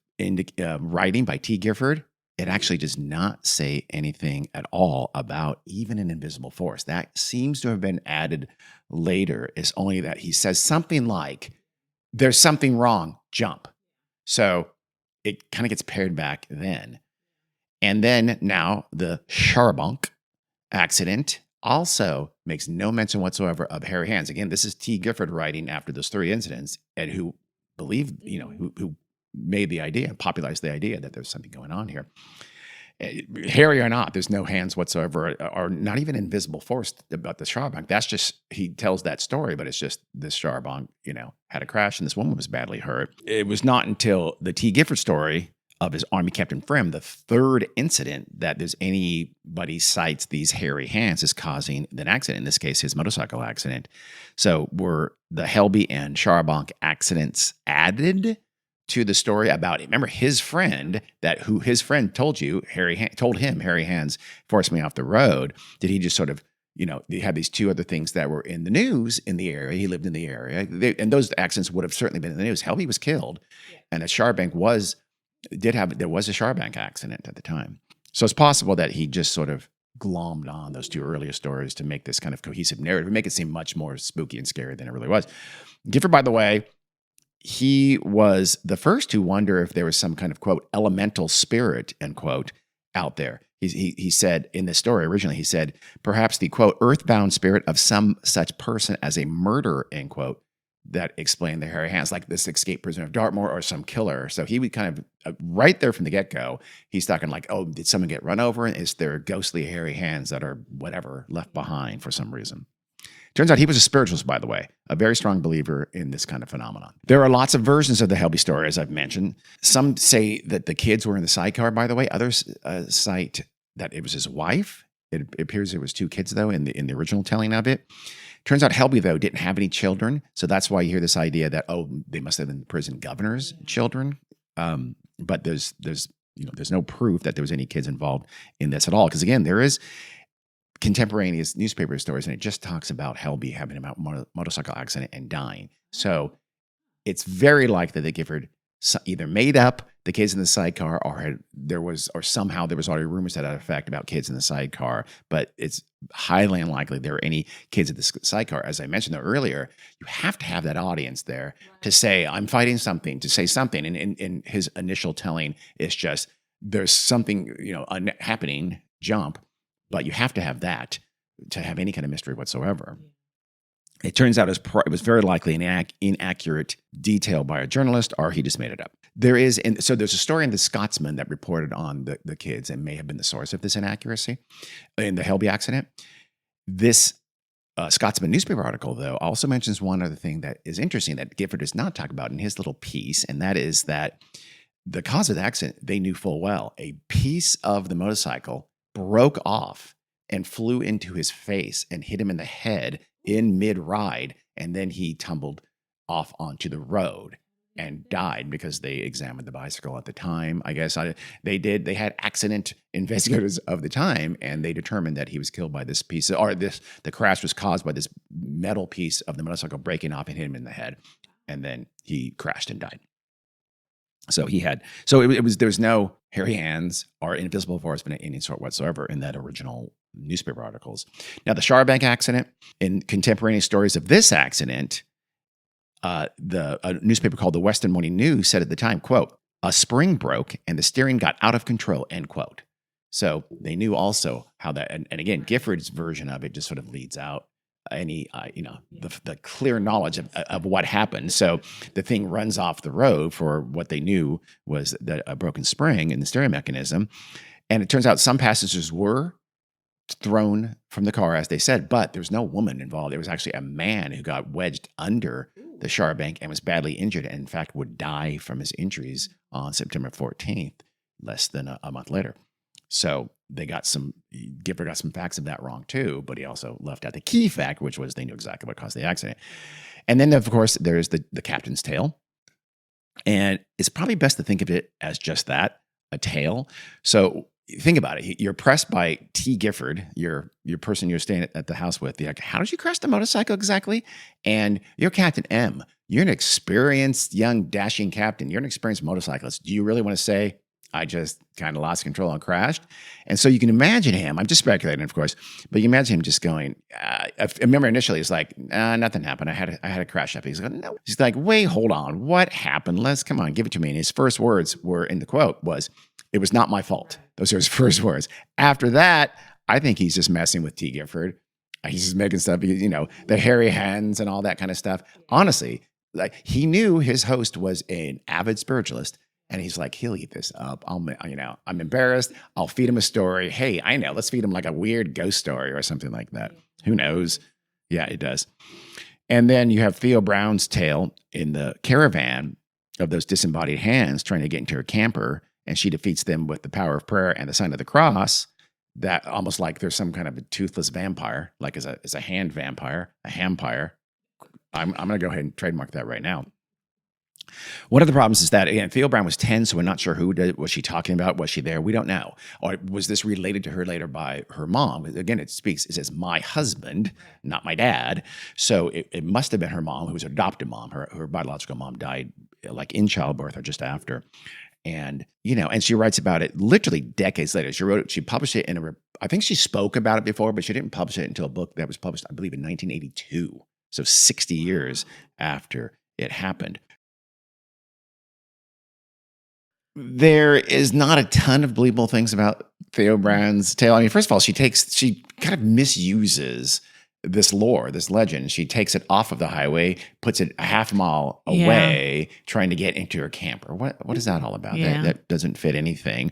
writing by T. Gifford, it actually does not say anything at all about even an invisible force. That seems to have been added later. It's only that he says something like, "There's something wrong, jump." So it kind of gets pared back then. And then now the Charbonk accident also makes no mention whatsoever of hairy hands. Again, this is T. Gifford writing after those 3 incidents, and who believed, who made the idea, popularized the idea that there's something going on here. Hairy or not, there's no hands whatsoever, or not even invisible force about the Charbonk. That's just, he tells that story, but it's just this Charbonk, had a crash and this woman was badly hurt. It was not until the T. Gifford story of his Army Captain Frimm, the 3rd incident, that there's anybody cites these hairy hands as causing an accident, in this case, his motorcycle accident. So were the Helby and Charbonk accidents added to the story about, remember his friend, who his friend told you, told him, hairy hands forced me off the road. Did he just sort of, they had these 2 other things that were in the news in the area. He lived in the area. And those accidents would have certainly been in the news. Helby was killed, and a Charbonk there was a Charbonk accident at the time. So it's possible that he just sort of glommed on those 2 earlier stories to make this kind of cohesive narrative, make it seem much more spooky and scary than it really was. Gifford, by the way, he was the first to wonder if there was some kind of, quote, elemental spirit, end quote, out there. He said in this story originally, he said, perhaps the, quote, earthbound spirit of some such person as a murderer, end quote, that explained the hairy hands, like this escaped prisoner of Dartmoor or some killer. So he would kind of, right there from the get-go, he's talking like, oh, did someone get run over? Is there ghostly hairy hands that are whatever left behind for some reason? Turns out he was a spiritualist, by the way, a very strong believer in this kind of phenomenon. There are lots of versions of the Helby story, as I've mentioned. Some say that the kids were in the sidecar, by the way. Others cite that it was his wife. It appears there was 2 kids, though, in the original telling of it. Turns out Helby, though, didn't have any children. So that's why you hear this idea that, oh, they must have been prison governor's children. But there's no proof that there was any kids involved in this at all. Because, again, there is contemporaneous newspaper stories, and it just talks about Helby having a motorcycle accident and dying. So it's very likely that Gifford either made up the kids in the sidecar, or somehow there was already rumors to that effect about kids in the sidecar. But it's highly unlikely there are any kids in the sidecar. As I mentioned earlier, you have to have that audience there to say, I'm fighting something, to say something. And in his initial telling, it's just, there's something happening, jump. But you have to have that to have any kind of mystery whatsoever. It turns out it was very likely an inaccurate detail by a journalist, or he just made it up. There's a story in The Scotsman that reported on the kids and may have been the source of this inaccuracy in the Helby accident. This Scotsman newspaper article, though, also mentions one other thing that is interesting that Gifford does not talk about in his little piece, and that is that the cause of the accident, they knew full well. A piece of the motorcycle broke off and flew into his face and hit him in the head in mid-ride, and then he tumbled off onto the road and died because they examined the bicycle at the time. I guess they had accident investigators of the time, and they determined that he was killed by this piece, the crash was caused by this metal piece of the motorcycle breaking off and hit him in the head, and then he crashed and died. So there's no hairy hands or invisible force of any sort whatsoever in that original newspaper articles. Now, the Charbonk accident, in contemporaneous stories of this accident, a newspaper called the Western Morning News said at the time, quote, "A spring broke and the steering got out of control," end quote. So they knew also how that, and again, Gifford's version of it just sort of leads out any, the clear knowledge of what happened. So the thing runs off the road for what they knew was a broken spring in the steering mechanism. And it turns out some passengers were thrown from the car, as they said, but there was no woman involved. There was actually a man who got wedged under the char bank and was badly injured, and in fact would die from his injuries on September 14th, less than a month later. So Gifford got some facts of that wrong too, but he also left out the key fact, which was they knew exactly what caused the accident. And then, of course, there's the captain's tale. And it's probably best to think of it as just that, a tale. So think about it. You're pressed by T. Gifford, your person you're staying at the house with. You're like, how did you crash the motorcycle exactly? And you're Captain M. You're an experienced, young, dashing captain. You're an experienced motorcyclist. Do you really want to say, I just kind of lost control and crashed? And so you can imagine him, I'm just speculating, of course, but you imagine him just going, I remember initially it's like, nothing happened. I had a crash up. He's like, no. He's like, wait, hold on. What happened? Come on, give it to me. And his first words were in the quote was, "It was not my fault." Those are his first words. After that, I think he's just messing with T. Gifford. He's just making stuff, the hairy hands and all that kind of stuff. Honestly, like he knew his host was an avid spiritualist. And he's like, he'll eat this up. I'm embarrassed. I'll feed him a story. Hey, I know. Let's feed him like a weird ghost story or something like that. Who knows? Yeah, it does. And then you have Theo Brown's tale in the caravan of those disembodied hands trying to get into her camper, and she defeats them with the power of prayer and the sign of the cross. That almost like there's some kind of a toothless vampire, like as a hand vampire, a hampire. I'm going to go ahead and trademark that right now. One of the problems is that, again, Theo Brown was 10, so we're not sure who was she talking about. Was she there? We don't know. Or was this related to her later by her mom? Again, it says my husband, not my dad. So it must have been her mom, who was her adopted mom. Her biological mom died like in childbirth or just after. And, and she writes about it literally decades later. She published it I think she spoke about it before, but she didn't publish it until a book that was published, I believe, in 1982. So 60 years after it happened. There is not a ton of believable things about Theo Brown's tale. I mean, first of all, she kind of misuses this lore, this legend. She takes it off of the highway, puts it a half mile away, trying to get into her camper. What is that all about? Yeah. That doesn't fit anything.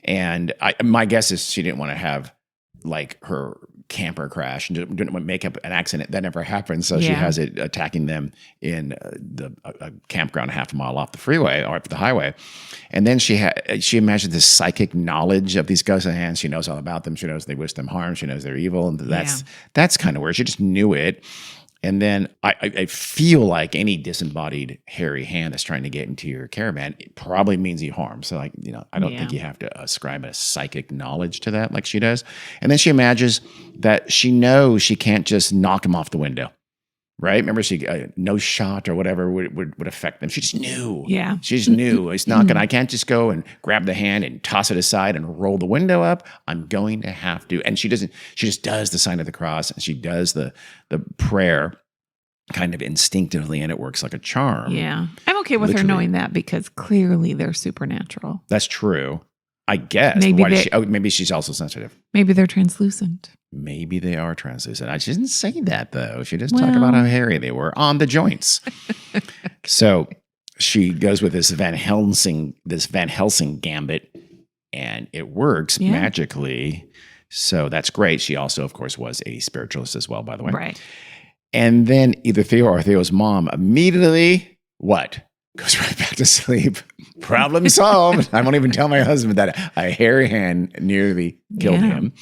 And my guess is she didn't want to have like her camper crash and didn't want to make up an accident. That never happened. So she has it attacking them in a campground half a mile off the freeway or off the highway. And then she imagined this psychic knowledge of these ghosts and hands. She knows all about them. She knows they wish them harm. She knows they're evil. And that's kind of where she just knew it. And then I feel like any disembodied hairy hand that's trying to get into your caravan, it probably means you harm. So I don't think you have to ascribe a psychic knowledge to that like she does. And then she imagines that she knows she can't just knock him off the window, right? Remember, no shot or whatever would affect them. She just knew. Yeah. She just knew. It's not I can't just go and grab the hand and toss it aside and roll the window up. I'm going to have to. And she just does the sign of the cross, and she does the prayer kind of instinctively, and it works like a charm. Yeah. I'm okay with her knowing that because clearly they're supernatural. That's true. I guess. Maybe she's also sensitive. Maybe they're translucent. Maybe they are translucent. She didn't say that, though. She just talked about how hairy they were on the joints. So she goes with this Van Helsing gambit, and it works magically. So that's great. She also, of course, was a spiritualist as well, by the way. Right. And then either Theo or Theo's mom immediately, goes right back to sleep. Problem solved. I won't even tell my husband that a hairy hand nearly killed him.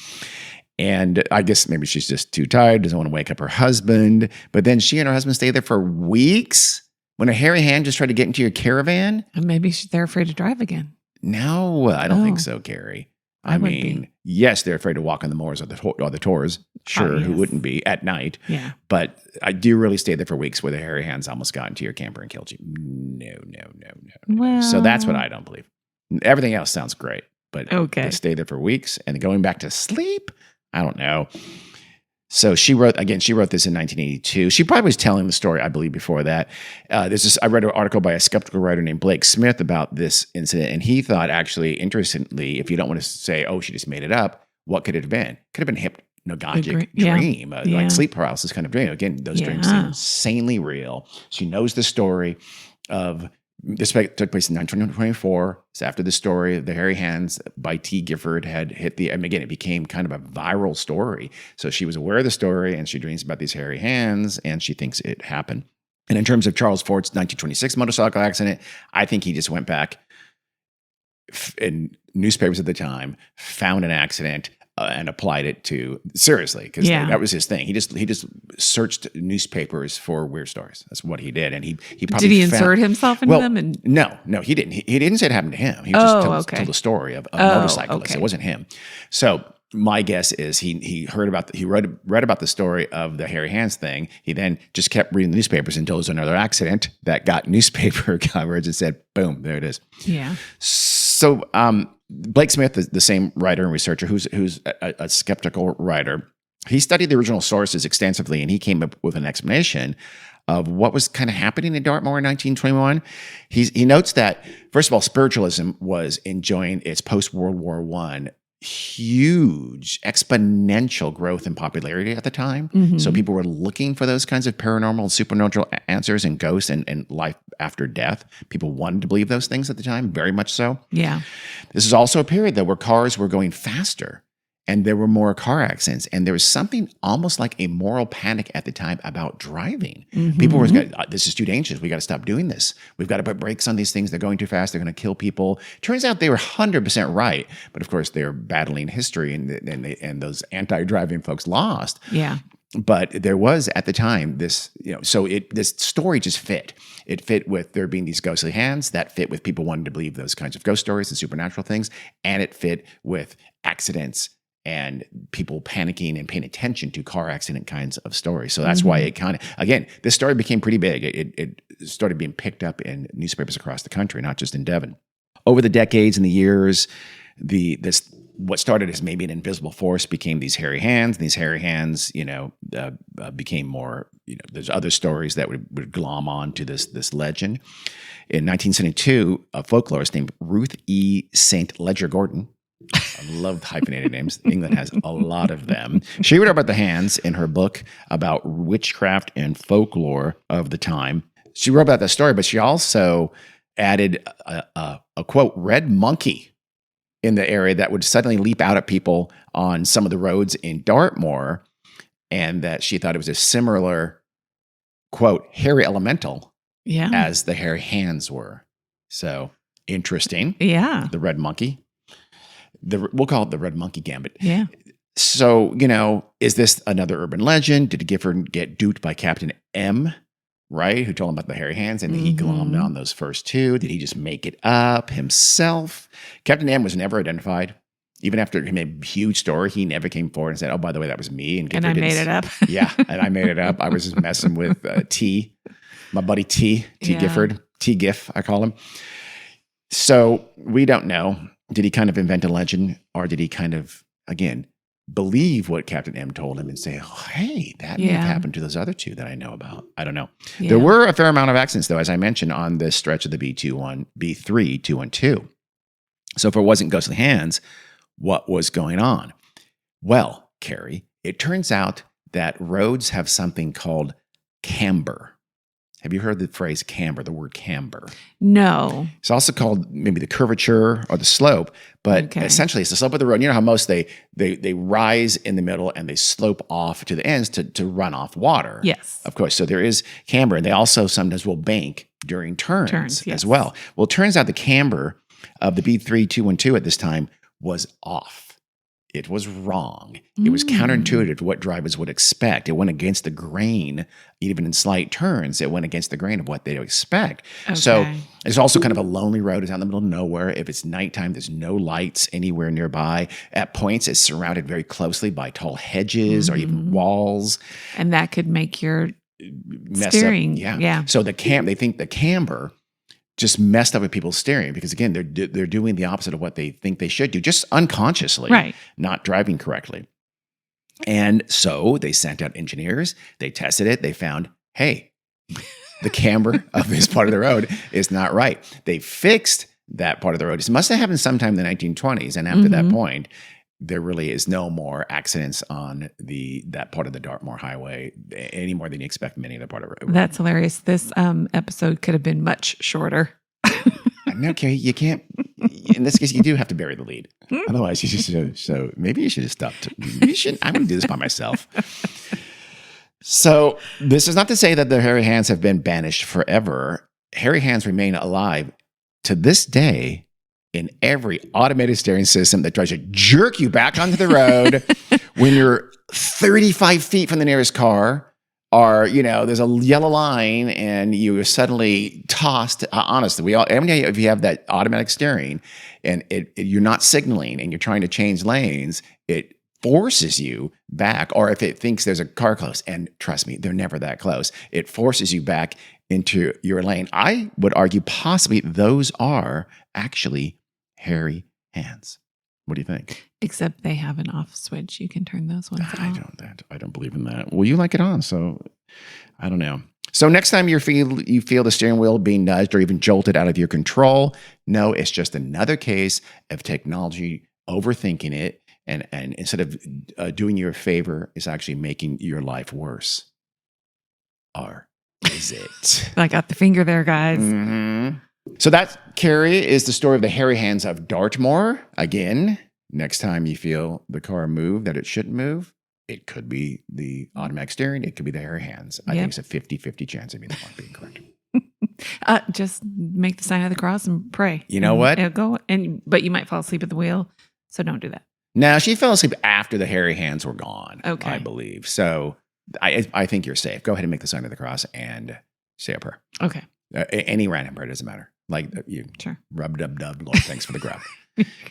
And I guess maybe she's just too tired, doesn't want to wake up her husband. But then she and her husband stay there for weeks when a hairy hand just tried to get into your caravan. And maybe they're afraid to drive again. No, I don't think so, Carrie. I mean, yes, they're afraid to walk on the moors or the tors. Sure, who wouldn't be at night? Yeah. But do you really stay there for weeks where the hairy hands almost got into your camper and killed you? No. Well, so that's what I don't believe. Everything else sounds great, but to stay there for weeks and going back to sleep, I don't know. So she wrote this in 1982. She probably was telling the story, I believe, before that. I read an article by a skeptical writer named Blake Smith about this incident, and he thought, actually, interestingly, if you don't want to say, oh, she just made it up, what could it have been? Could have been a hypnagogic dream, like sleep paralysis kind of dream. Again, those dreams seem insanely real. She knows the story of this took place in 1924. It's after the story of the hairy hands by T. Gifford had hit again, it became kind of a viral story. So she was aware of the story and she dreams about these hairy hands and she thinks it happened. And in terms of Charles Ford's 1926 motorcycle accident, I think he just went back in newspapers at the time, found an accident, and applied it to seriously because that was his thing. He just searched newspapers for weird stories. That's what he did, and he probably did he insert himself into them? And no, he didn't. He didn't say it happened to him. He just told the story of a motorcyclist. Okay. It wasn't him. So my guess is he read about the story of the hairy hands thing. He then just kept reading the newspapers until there was another accident that got newspaper coverage and said, boom, there it is. Yeah. So Blake Smith, the same writer and researcher who's a skeptical writer, he studied the original sources extensively, and he came up with an explanation of what was kind of happening in Dartmoor in 1921. He notes that, first of all, spiritualism was enjoying its post-World War I huge exponential growth in popularity at the time. Mm-hmm. So people were looking for those kinds of paranormal, supernatural answers and ghosts and life after death. People wanted to believe those things at the time, very much so. Yeah. This is also a period, though, where cars were going faster and there were more car accidents. And there was something almost like a moral panic at the time about driving. Mm-hmm. People were, this is too dangerous. We got to stop doing this. We've got to put brakes on these things. They're going too fast. They're going to kill people. Turns out they were 100% right. But of course, they're battling history and those anti-driving folks lost. Yeah. But there was at the time this, so this story just fit. It fit with there being these ghostly hands, that fit with people wanting to believe those kinds of ghost stories and supernatural things, and it fit with accidents and people panicking and paying attention to car accident kinds of stories. So that's why it kind of, again, this story became pretty big. It started being picked up in newspapers across the country, not just in Devon. Over the decades and the years, what started as maybe an invisible force became these hairy hands. And these hairy hands, became more, there's other stories that would glom on to this legend. In 1972, a folklorist named Ruth E. St. Ledger Gordon, I love hyphenated names. England has a lot of them. She wrote about the hands in her book about witchcraft and folklore of the time. She wrote about that story, but she also added a quote, red monkey in the area that would suddenly leap out at people on some of the roads in Dartmoor, and that she thought it was a similar, quote, hairy elemental as the hairy hands were. So interesting. Yeah. The red monkey. We'll call it the red monkey gambit. Yeah. So, is this another urban legend? Did Gifford get duped by Captain M, right? Who told him about the hairy hands and he glommed on those first two? Did he just make it up himself? Captain M was never identified. Even after he made a huge story, he never came forward and said, oh, by the way, that was me. And I made it up. Yeah, and I made it up. I was just messing with T, my buddy T Gifford, T Giff, I call him. So we don't know. Did he kind of invent a legend, or did he kind of, again, believe what Captain M told him and say, oh, hey, that may have happened to those other two that I know about? I don't know. Yeah. There were a fair amount of accidents, though, as I mentioned, on this stretch of the B3 212. So if it wasn't ghostly hands, what was going on? Well, Carrie, it turns out that roads have something called camber. Have you heard the phrase camber, the word camber? No. It's also called maybe the curvature or the slope, but essentially it's the slope of the road. You know how most they rise in the middle and they slope off to the ends to run off water. Yes. Of course. So there is camber, and they also sometimes will bank during turns as well. Well, it turns out the camber of the B3 212 at this time was off. It was wrong. It was counterintuitive to what drivers would expect. It went against the grain, even in slight turns. It went against the grain of what they expect. Okay. So it's also kind of a lonely road. It's out in the middle of nowhere. If it's nighttime, there's no lights anywhere nearby. At points, it's surrounded very closely by tall hedges or even walls. And that could make your steering. Yeah. So they think the camber just messed up with people's steering because, again, they're doing the opposite of what they think they should do, just unconsciously, not driving correctly. And so they sent out engineers. They tested it. They found, hey, the camber of this part of the road is not right. They fixed that part of the road. It must have happened sometime in the 1920s. And after that point, there really is no more accidents on that part of the Dartmoor Highway any more than you expect from any other part of the road. That's hilarious. This episode could have been much shorter. No, Carrie, you can't. In this case, you do have to bury the lead. Otherwise, you just so maybe you should have stopped. You should. I'm going to do this by myself. So this is not to say that the hairy hands have been banished forever. Hairy hands remain alive to this day in every automated steering system that tries to jerk you back onto the road when you're 35 feet from the nearest car. Or, there's a yellow line and you are suddenly tossed. Honestly, if you have that automatic steering and you're not signaling and you're trying to change lanes, it forces you back. Or if it thinks there's a car close, and trust me, they're never that close, it forces you back into your lane. I would argue possibly those are actually hairy hands. What do you think? Except they have an off switch. You can turn those ones off. I don't believe in that. Well, you like it on, so I don't know. So next time you feel the steering wheel being nudged or even jolted out of your control, no, it's just another case of technology overthinking it, and instead of doing you a favor, it's actually making your life worse. Or is it? I got the finger there, guys. Mm-hmm. So that, Carrie, is the story of the hairy hands of Dartmoor. Again, next time you feel the car move that it shouldn't move, it could be the automatic steering. It could be the hairy hands. I think it's a 50-50 chance of either one being correct. Just make the sign of the cross and pray. You know what? It'll go, but you might fall asleep at the wheel, so don't do that. No, she fell asleep after the hairy hands were gone, okay. I believe. So I think you're safe. Go ahead and make the sign of the cross and say a prayer. Okay. Any random prayer, doesn't matter. Like you, sure. Rub-dub-dub, Lord, thanks for the grub.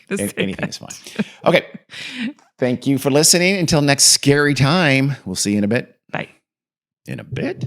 Anything is fine. Okay. Thank you for listening. Until next scary time, we'll see you in a bit. Bye. In a bit?